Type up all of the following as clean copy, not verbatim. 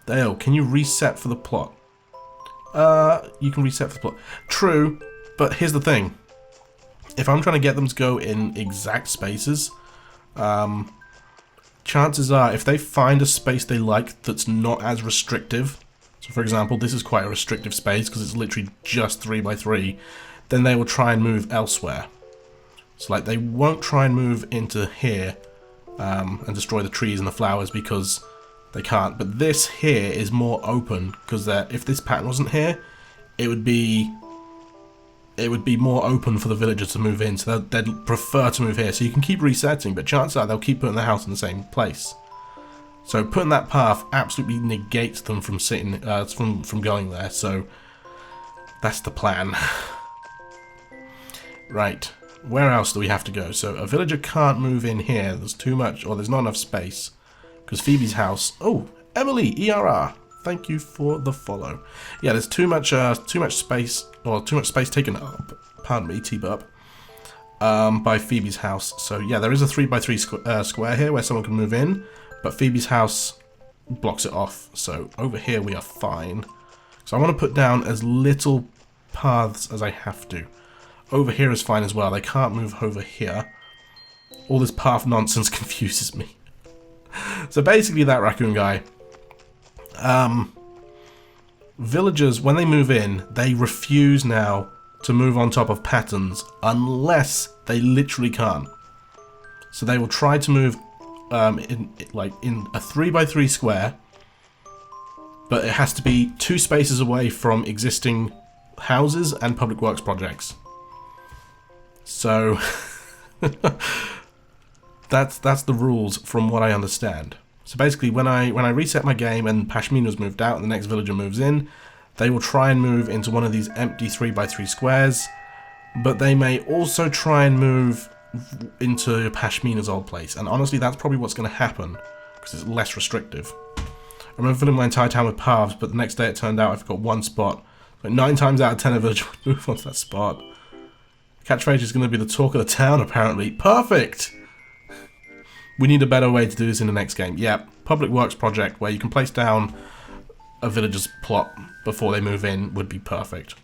Dale, can you reset for the plot? You can reset for the plot. True, but here's the thing. If I'm trying to get them to go in exact spaces, chances are if they find a space they like that's not as restrictive, so for example, this is quite a restrictive space because it's literally just 3x3, then they will try and move elsewhere. So like they won't try and move into here and destroy the trees and the flowers because they can't. But this here is more open because if this pattern wasn't here, it would be more open for the villagers to move in. So they'd prefer to move here. So you can keep resetting, but chances are they'll keep putting their house in the same place. So putting that path absolutely negates them from sitting from going there. So that's the plan. Right. Where else do we have to go? So a villager can't move in here. There's too much, or there's not enough space. Because Phoebe's house... Oh, Emily, ERR. Thank you for the follow. Yeah, there's too much space, or too much space taken up, pardon me, T-burp, by Phoebe's house. So yeah, there is a 3x3 square here where someone can move in, but Phoebe's house blocks it off. So over here we are fine. So I want to put down as little paths as I have to. Over here is fine as well. They can't move over here. All this path nonsense confuses me. So basically that raccoon guy, villagers, when they move in, they refuse now to move on top of patterns unless they literally can't. So they will try to move in a 3x3 square, but it has to be 2 spaces away from existing houses and public works projects. So that's the rules from what I understand. So basically when I reset my game and Pashmina's moved out and the next villager moves in, they will try and move into one of these empty 3x3 squares, but they may also try and move into Pashmina's old place. And honestly, that's probably what's going to happen because it's less restrictive. I remember filling my entire town with paths, but the next day it turned out I forgot one spot. Like 9 times out of 10 a villager would move onto that spot. Catchphrase is going to be the talk of the town, apparently. Perfect! We need a better way to do this in the next game. Yeah, public works project where you can place down a villager's plot before they move in would be perfect.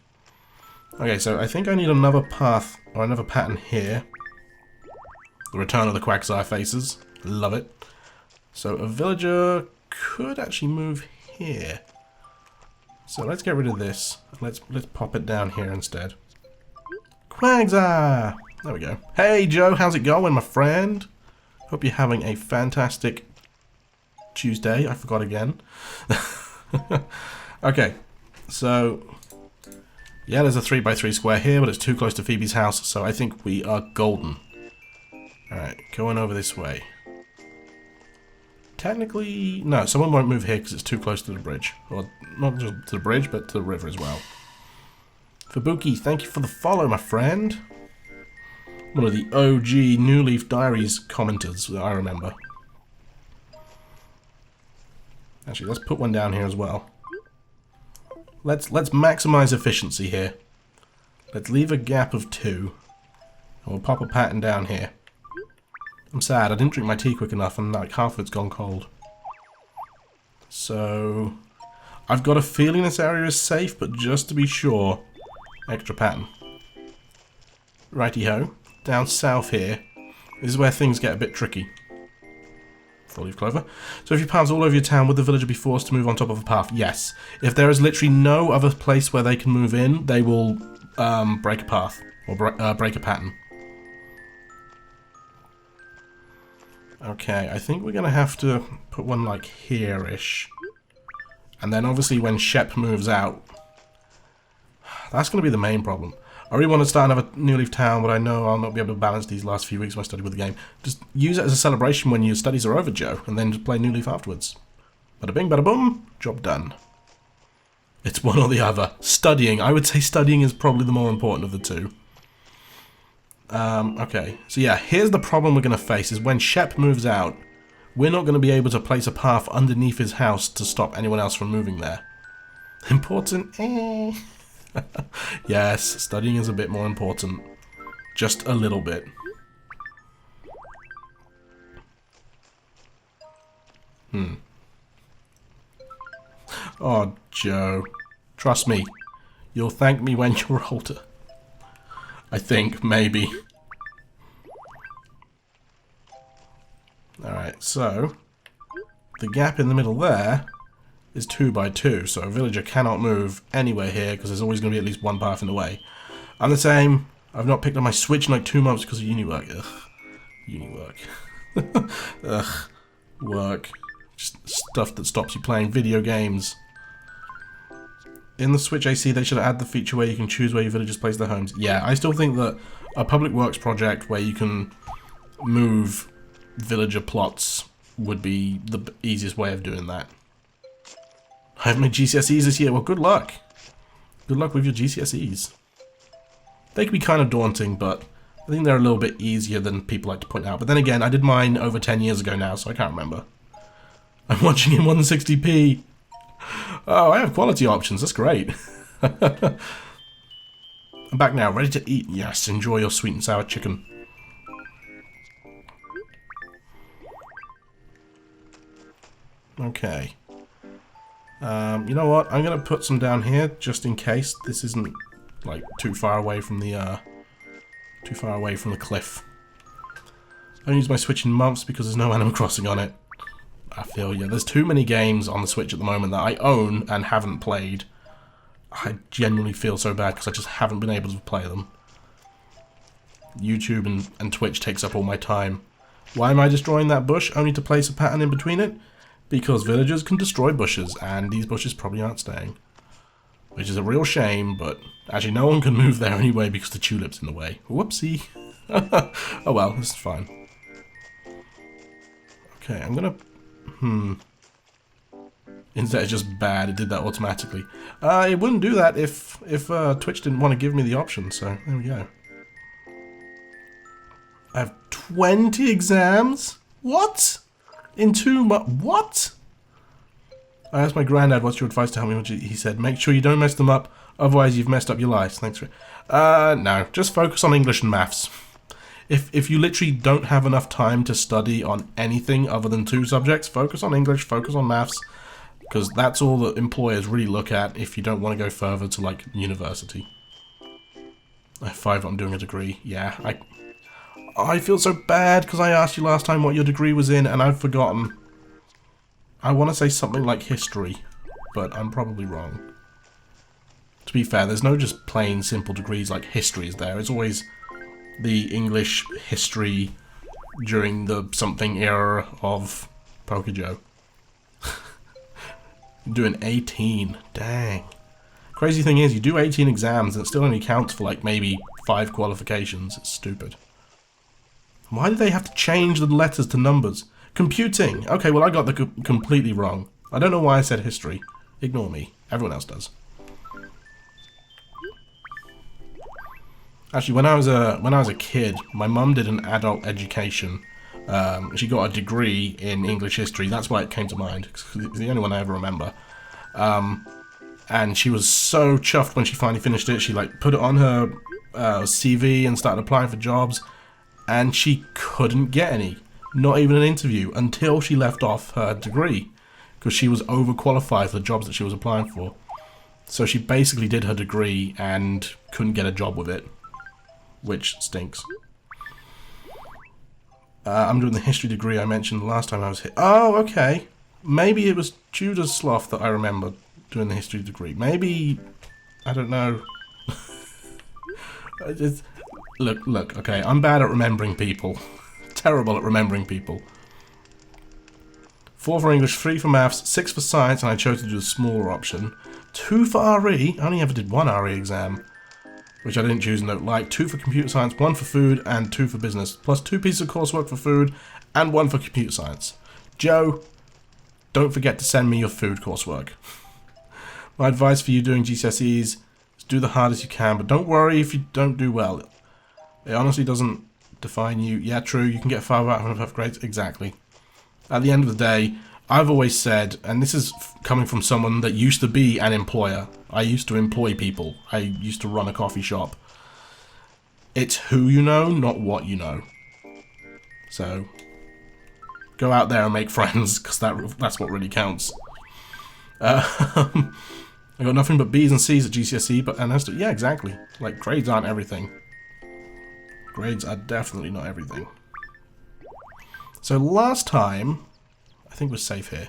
Okay, so I think I need another path or another pattern here. The return of the Quagsire faces. Love it. So a villager could actually move here. So let's get rid of this. Let's pop it down here instead. Quagsire! There we go. Hey Joe, how's it going, my friend? Hope you're having a fantastic Tuesday. I forgot again. Okay, so yeah, there's a 3x3 square here, but it's too close to Phoebe's house, so I think we are golden. Alright, going over this way. Technically, no, someone won't move here because it's too close to the bridge. Or not just to the bridge, but to the river as well. Fubuki, thank you for the follow, my friend. One of the OG New Leaf Diaries commenters that I remember. Actually, let's put one down here as well. Let's maximize efficiency here. Let's leave a gap of 2. And we'll pop a pattern down here. I'm sad, I didn't drink my tea quick enough and like half of it's gone cold. So I've got a feeling this area is safe, but just to be sure, extra pattern. Righty-ho. Down south here, this is where things get a bit tricky. 4-leaf clover. So if you paths all over your town, would the villager be forced to move on top of a path? Yes. If there is literally no other place where they can move in, they will break a path, or break a pattern. Okay, I think we're going to have to put one like here-ish. And then obviously when Shep moves out, that's going to be the main problem. I really want to start another New Leaf town, but I know I'll not be able to balance these last few weeks of my study with the game. Just use it as a celebration when your studies are over, Joe, and then just play New Leaf afterwards. Bada bing, bada boom, job done. It's one or the other. Studying. I would say studying is probably the more important of the two. Okay, so yeah, here's the problem we're going to face, is when Shep moves out, we're not going to be able to place a path underneath his house to stop anyone else from moving there. Important? Yes, studying is a bit more important. Just a little bit. Oh, Joe. Trust me. You'll thank me when you're older. I think, maybe. Alright, so the gap in the middle there is 2 by 2, so a villager cannot move anywhere here because there's always going to be at least one path in the way. I'm the same. I've not picked up my Switch in like 2 months because of uni work. Ugh. Uni work. Ugh. Work. Just stuff that stops you playing video games. In the Switch AC, they should add the feature where you can choose where your villagers place their homes. Yeah, I still think that a public works project where you can move villager plots would be the easiest way of doing that. I have my GCSEs this year. Well, good luck. Good luck with your GCSEs. They can be kind of daunting, but I think they're a little bit easier than people like to point out. But then again, I did mine over 10 years ago now, so I can't remember. I'm watching in 160p. Oh, I have quality options. That's great. I'm back now, ready to eat. Yes, enjoy your sweet and sour chicken. Okay. You know what? I'm gonna put some down here just in case this isn't like too far away from the cliff. I don't use my Switch in months because there's no Animal Crossing on it. I feel you. There's too many games on the Switch at the moment that I own and haven't played. I genuinely feel so bad because I just haven't been able to play them. YouTube and Twitch takes up all my time. Why am I destroying that bush? Only to place a pattern in between it? Because villagers can destroy bushes, and these bushes probably aren't staying. Which is a real shame, but actually no one can move there anyway because the tulip's in the way. Whoopsie. Oh well, this is fine. Okay, I'm gonna... Instead it's just bad, it did that automatically. It wouldn't do that if Twitch didn't want to give me the option, so there we go. I have 20 exams? What? In 2 months? What? I asked my granddad, what's your advice to help me? He said, make sure you don't mess them up, otherwise you've messed up your lives. Thanks for it. No, just focus on English and maths. If you literally don't have enough time to study on anything other than 2 subjects, focus on English, focus on maths, because that's all that employers really look at if you don't want to go further to, like, university. I have 5, I'm doing a degree. Yeah, I feel so bad because I asked you last time what your degree was in and I've forgotten. I want to say something like history, but I'm probably wrong. To be fair, there's no just plain simple degrees like history is there. It's always the English history during the something era of Poker Joe. Doing 18. Dang. Crazy thing is, you do 18 exams and it still only counts for like maybe 5 qualifications. It's stupid. Why did they have to change the letters to numbers? Computing! Okay, well I got the completely wrong. I don't know why I said history. Ignore me. Everyone else does. Actually, when I was a kid, my mum did an adult education. She got a degree in English history. That's why it came to mind. It's the only one I ever remember. And she was so chuffed when she finally finished it. She like put it on her CV and started applying for jobs. And she couldn't get any. Not even an interview until she left off her degree. Because she was overqualified for the jobs that she was applying for. So she basically did her degree and couldn't get a job with it. Which stinks. I'm doing the history degree I mentioned last time I was here. Oh, okay. Maybe it was Tudor Sloth that I remember doing the history degree. Maybe... I don't know. Look, okay, I'm bad at remembering people. Terrible at remembering people. 4 for English, 3 for maths, 6 for science, and I chose to do the smaller option. 2 for RE, I only ever did 1 RE exam, which I didn't choose and don't like. 2 for computer science, 1 for food, and 2 for business, plus 2 pieces of coursework for food, and 1 for computer science. Joe, don't forget to send me your food coursework. My advice for you doing GCSEs is do the hardest you can, but don't worry if you don't do well. It honestly doesn't define you. Yeah, true, you can get 5 out of 5 grades, exactly. At the end of the day, I've always said, and this is coming from someone that used to be an employer. I used to employ people. I used to run a coffee shop. It's who you know, not what you know. So, go out there and make friends, because that's what really counts. I got nothing but B's and C's at GCSE, but yeah, exactly. Like, grades aren't everything. Grades are definitely not everything. So last time, I think we're safe here.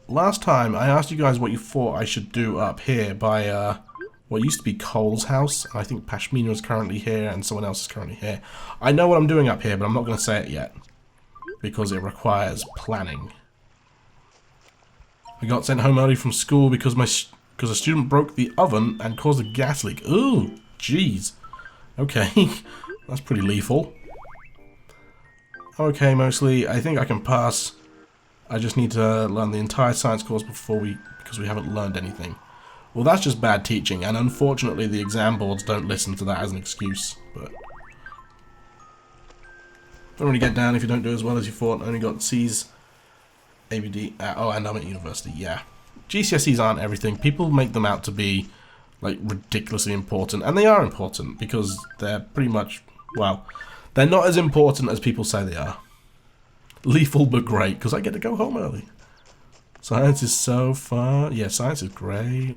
Last time, I asked you guys what you thought I should do up here by what used to be Cole's house. I think Pashmina is currently here, and someone else is currently here. I know what I'm doing up here, but I'm not going to say it yet, because it requires planning. I got sent home early from school because a student broke the oven and caused a gas leak. Ooh, jeez. Okay, that's pretty lethal. Okay, mostly. I think I can pass. I just need to learn the entire science course because we haven't learned anything. Well, that's just bad teaching, and unfortunately the exam boards don't listen to that as an excuse, but don't really get down if you don't do as well as you thought. Only got C's, ABD, oh, and I'm at university, yeah. GCSEs aren't everything. People make them out to be, like, ridiculously important, and they are important, because they're pretty much, well, they're not as important as people say they are. Lethal but great, because I get to go home early. Science is so fun. Yeah, science is great.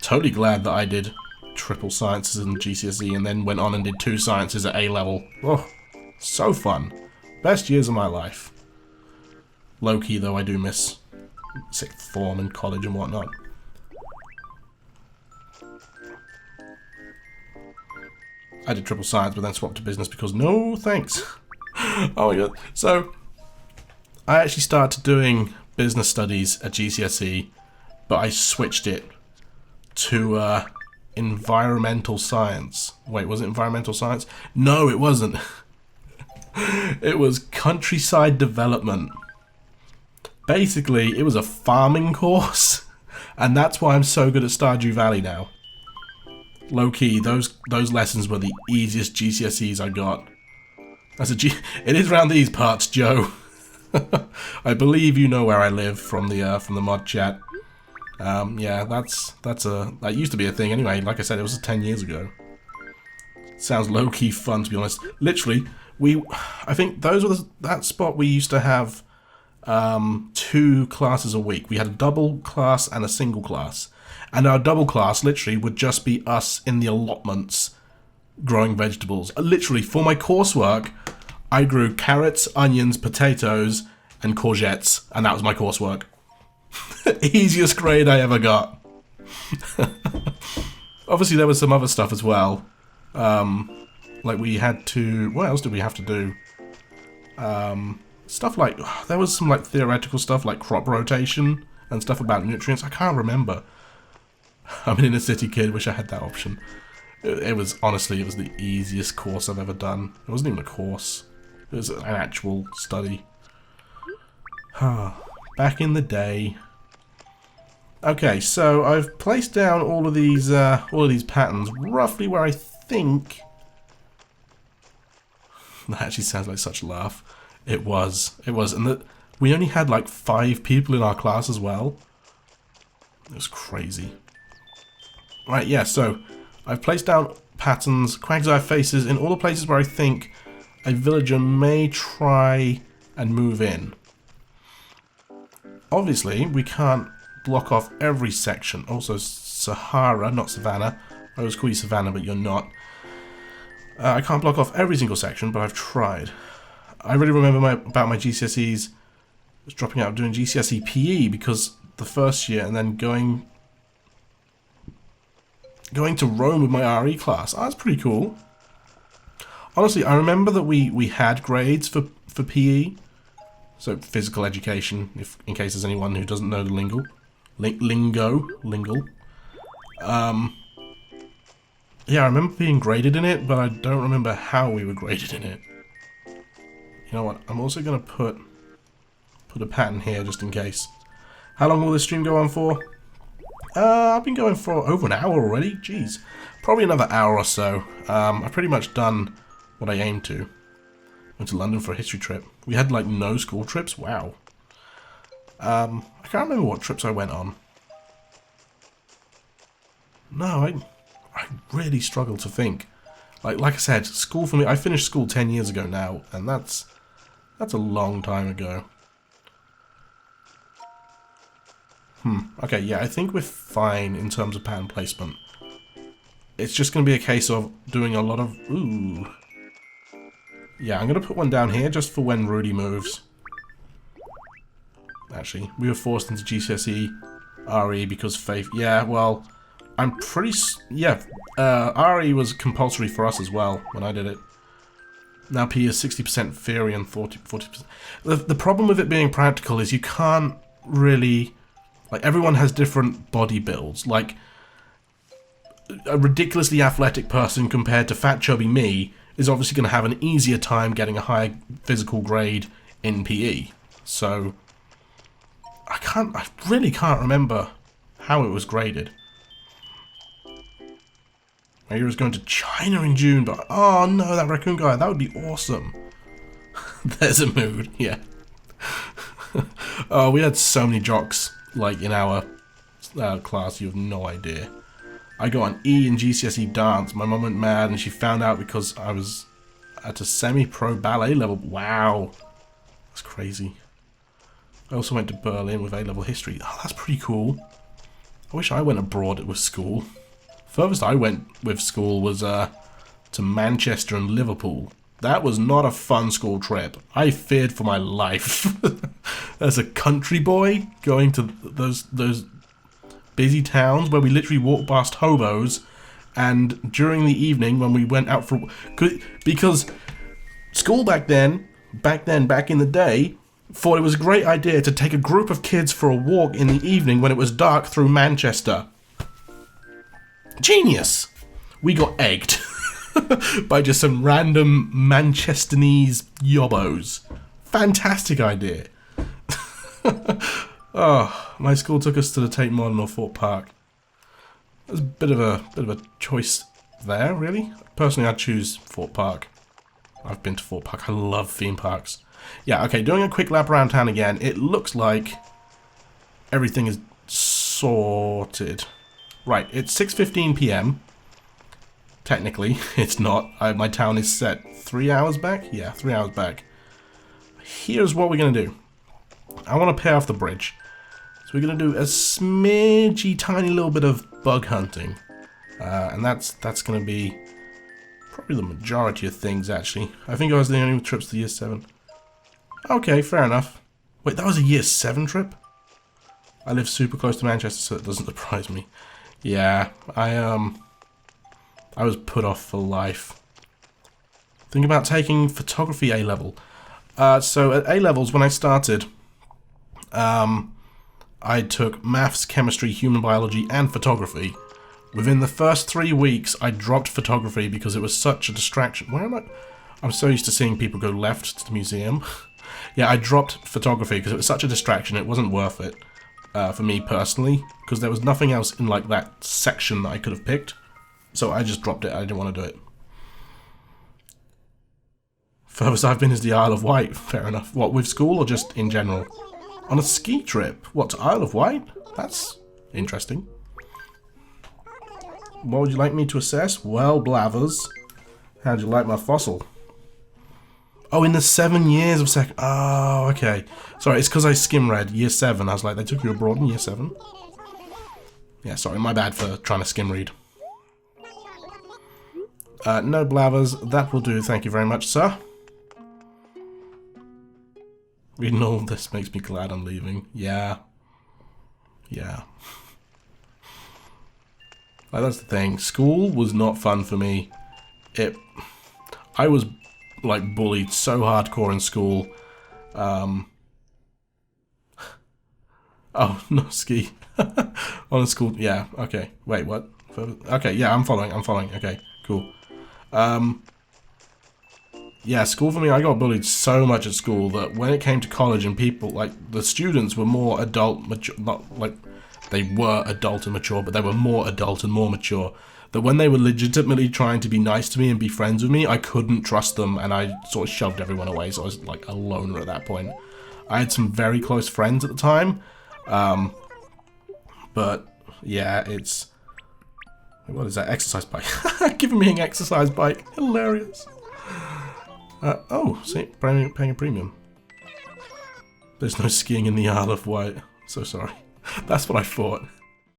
Totally glad that I did triple sciences in GCSE and then went on and did 2 sciences at A level. Oh, so fun. Best years of my life. Low-key, though, I do miss 6th form and college and whatnot. I did triple science, but then swapped to business because no thanks. Oh my god. So, I actually started doing business studies at GCSE, but I switched it to environmental science. Wait, was it environmental science? No, it wasn't. It was countryside development. Basically, it was a farming course, and that's why I'm so good at Stardew Valley now. Low-key, those lessons were the easiest GCSEs I got. It is around these parts, Joe. I believe you know where I live from the mod chat. Yeah, that used to be a thing anyway. Like I said, it was 10 years ago. Sounds low-key fun, to be honest. Literally, I think those were that spot we used to have 2 classes a week. We had a double class and a single class. And our double class, literally, would just be us in the allotments growing vegetables. Literally, for my coursework, I grew carrots, onions, potatoes, and courgettes, and that was my coursework. Easiest grade I ever got. Obviously, there was some other stuff as well. Like we had to... What else did we have to do? Stuff like... There was some like theoretical stuff like crop rotation and stuff about nutrients. I can't remember. I'm an inner city kid, wish I had that option. It was, honestly, it was the easiest course I've ever done. It wasn't even a course. It was an actual study. Back in the day. Okay, so I've placed down all of these patterns roughly where I think... That actually sounds like such a laugh. It was, and we only had like 5 people in our class as well. It was crazy. Right, yeah, so I've placed down patterns, Quagsire faces in all the places where I think a villager may try and move in. Obviously, we can't block off every section. Also, Sahara, not Savannah. I always call you Savannah, but you're not. I can't block off every single section, but I've tried. I really remember about my GCSEs, was dropping out doing GCSE PE because the first year, and then going to Rome with my RE class. Oh, that's pretty cool. Honestly, I remember that we had grades for PE. So, physical education, in case there's anyone who doesn't know the lingo. Yeah, I remember being graded in it, but I don't remember how we were graded in it. You know what, I'm also going to put a pattern here just in case. How long will this stream go on for? I've been going for over an hour already. Jeez. Probably another hour or so. I've pretty much done what I aimed to. Went to London for a history trip. We had like no school trips. Wow. I can't remember what trips I went on. No, I really struggle to think. Like I said, school for me, I finished school 10 years ago now, and that's a long time ago. Okay, yeah, I think we're fine in terms of pattern placement. It's just going to be a case of doing a lot of... Ooh. Yeah, I'm going to put one down here just for when Rudy moves. Actually, we were forced into GCSE RE because Faith... Yeah, well, I'm pretty... Yeah, RE was compulsory for us as well when I did it. Now P is 60% theory and 40%. The problem with it being practical is you can't really... Like, everyone has different body builds. Like, a ridiculously athletic person compared to fat chubby me is obviously going to have an easier time getting a high physical grade in PE. So, I really can't remember how it was graded. Maybe I was going to China in June, but oh no, that raccoon guy, that would be awesome. There's a mood, yeah. Oh, we had so many jocks, like, in our class, you have no idea. I got an E in GCSE dance. My mum went mad and she found out because I was at a semi-pro ballet level. Wow. That's crazy. I also went to Berlin with A-level history. Oh, that's pretty cool. I wish I went abroad with school. Furthest I went with school was to Manchester and Liverpool. That was not a fun school trip. I feared for my life. As a country boy, going to those busy towns where we literally walked past hobos, and during the evening when we went out for... Because school back in the day, thought it was a great idea to take a group of kids for a walk in the evening when it was dark through Manchester. Genius! We got egged by just some random Manchestanese yobbos. Fantastic idea. Oh, my school took us to the Tate Modern or Fort Park. There's a bit of a choice there, really. Personally, I'd choose Fort Park. I've been to Fort Park. I love theme parks. Yeah, okay, doing a quick lap around town again. It looks like everything is sorted. Right, it's 6:15 PM. Technically, it's not. My town is set 3 hours back? Yeah, 3 hours back. Here's what we're going to do. I want to pay off the bridge. So we're going to do a smidgy tiny little bit of bug hunting. And that's going to be probably the majority of things, actually. I think I was the only trips to year 7. Okay, fair enough. Wait, that was a year 7 trip? I live super close to Manchester, so it doesn't surprise me. Yeah, I was put off for life. Think about taking photography A-level. So at A-levels, when I started, I took maths, chemistry, human biology, and photography. Within the first 3 weeks, I dropped photography because it was such a distraction. Where am I? I'm so used to seeing people go left to the museum. Yeah, I dropped photography because it was such a distraction, it wasn't worth it. For me personally, because there was nothing else in like that section that I could have picked. So I just dropped it, I didn't want to do it. Furthest I've been is the Isle of Wight, fair enough. What, with school or just in general? On a ski trip? What, to Isle of Wight? That's interesting. What would you like me to assess? Well, Blathers, how'd you like my fossil? Oh, in the 7 years of second... Oh, okay. Sorry, it's because I skim read year 7. I was like, they took you abroad in year 7? Yeah, sorry, my bad for trying to skim read. No Blathers, that will do. Thank you very much, sir. Reading all this makes me glad I'm leaving. Yeah. Yeah. Like, that's the thing. School was not fun for me. I was... like bullied so hardcore in school. Oh, no ski. On a school, yeah, okay. Wait, what? Okay, yeah, I'm following, okay, cool. Yeah, school for me, I got bullied so much at school that when it came to college and people, like, the students were more adult, mature, not, like, they were adult and mature, but they were more adult and more mature. That when they were legitimately trying to be nice to me and be friends with me, I couldn't trust them, and I sort of shoved everyone away, so I was like a loner at that point. I had some very close friends at the time, but yeah, it's... What is that? Exercise bike. Giving me an exercise bike. Hilarious. Oh, see, paying a premium. There's no skiing in the Isle of Wight. So sorry. That's what I thought.